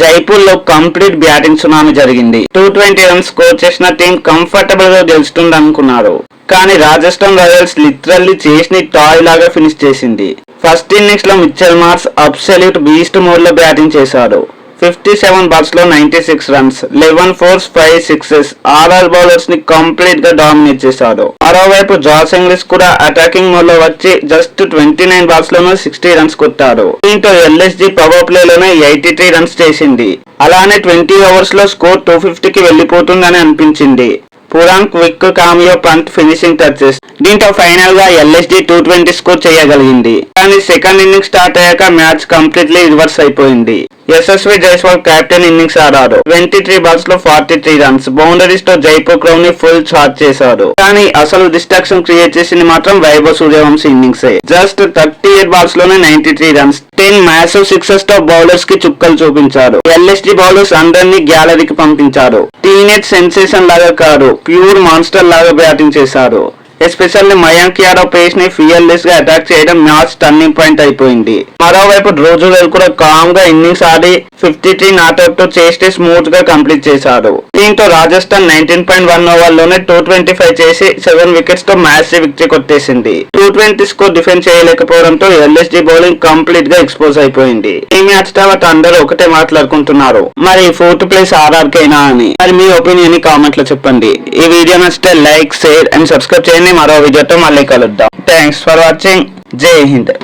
జైపూర్ లో complete batting tsunami జరిగింది. 220 runs score చేసిన టీం కంఫర్టబుల్ గా గెలుస్తుంది అనుకున్నారు. కానీ రాజస్థాన్ రాయల్స్ లిటరల్లీ చేసిన టాయ్ లాగా ఫినిష్ చేసింది. ఫస్ట్ ఇన్నింగ్స్ లో Mitchell Marsh absolute beast mode లో బ్యాటింగ్ చేశాడు. 57 బాల్స్ లో 96 runs, 11 force, 5 sixes, all bowlers ని కంప్లీట్ గా డామినేట్ చేశాడు. మరోవైపు జాస్ ఇంగ్లీష్ కూడా అటాకింగ్ మోడ్ లో వచ్చి జస్ట్ 29 బాల్స్ లోనూ 60 రన్స్ కొట్టాడు. దీంతో ఎల్ఎస్జీ పవర్ ప్లే లోనే 83 రన్స్ చేసింది. అలానే 20 ఓవర్స్ లో స్కోర్ 250 కి వెళ్లిపోతుందని అనిపించింది. Puran quick cameo పంట్ finishing touches. దీంతో ఫైనల్ గా ఎల్ఎస్జీ 220 స్కోర్ చేయగలిగింది. కానీ సెకండ్ ఇన్నింగ్స్ స్టార్ట్ అయ్యాక మ్యాచ్ కంప్లీట్లీ రివర్స్ అయిపోయింది. యశస్వి జైస్వాల్ కెప్టెన్ ఇన్నింగ్స్ ఆడాడు. 23 బాల్స్ లో 43 రన్స్, బౌండరీస్ తో జైపూర్ క్రౌడ్ ని ఫుల్ చార్జ్ చేశాడు. కానీ అసలు డిస్ట్రాక్షన్ క్రియేట్ చేసింది మాత్రం వైభవ్ సూర్యవంశీ ఇన్నింగ్సే. జస్ట్ 38 బాల్స్ లోనే 93 రన్స్, 10 మ్యాసివ్ సిక్సెస్ తో బౌలర్స్ కి చుక్కలు చూపించాడు. ఎల్ఎస్జీ బౌలర్స్ అందరినీ గ్యాలరీకి పంపించాడు. టీనేజ్ సెన్సేషన్ లాగా కాదు, ప్యూర్ మాన్స్టర్ లాగా బ్యాటింగ్ చేశారు. ఎస్పెషల్లీ మయాంక్ యాదవ్ పేస్ ని ఫియర్లెస్ గా అటాక్ చేయడం మ్యాచ్ టర్నింగ్ పాయింట్ అయిపోయింది. మరోవైపు డ్రోజువెల్ కూడా కామ్ గా ఇన్నింగ్స్ ఆడి 53 నాట్అవుట్ తో చేస్తే స్మూత్ గా కంప్లీట్ చేశాడు. దీంతో రాజస్థాన్ 19.1 ఓవర్ లోనే 225 చేసి 7 వికెట్స్ తో మ్యాచ్ విక్టరీ కొట్టేసింది. 220 స్కోర్ డిఫెండ్ చేయలేకపోవడంతో ఎల్ఎస్జీ బౌలింగ్ కంప్లీట్ గా ఎక్స్పోజ్ అయిపోయింది. ఈ మ్యాచ్ తర్వాత అందరూ ఒకటే మాట్లాడుకుంటున్నారు, మరి 4th ప్లేస్ ఆర్ఆర్కేనా అని. మరి మీ ఒపీనియన్ కామెంట్ లో చెప్పండి. ఈ వీడియో నచ్చితే లైక్, షేర్ అండ్ సబ్స్క్రైబ్ చేయండి. మరో వీడియోతో మళ్ళీ కలుద్దాం. Thanks for watching. జై హింద్.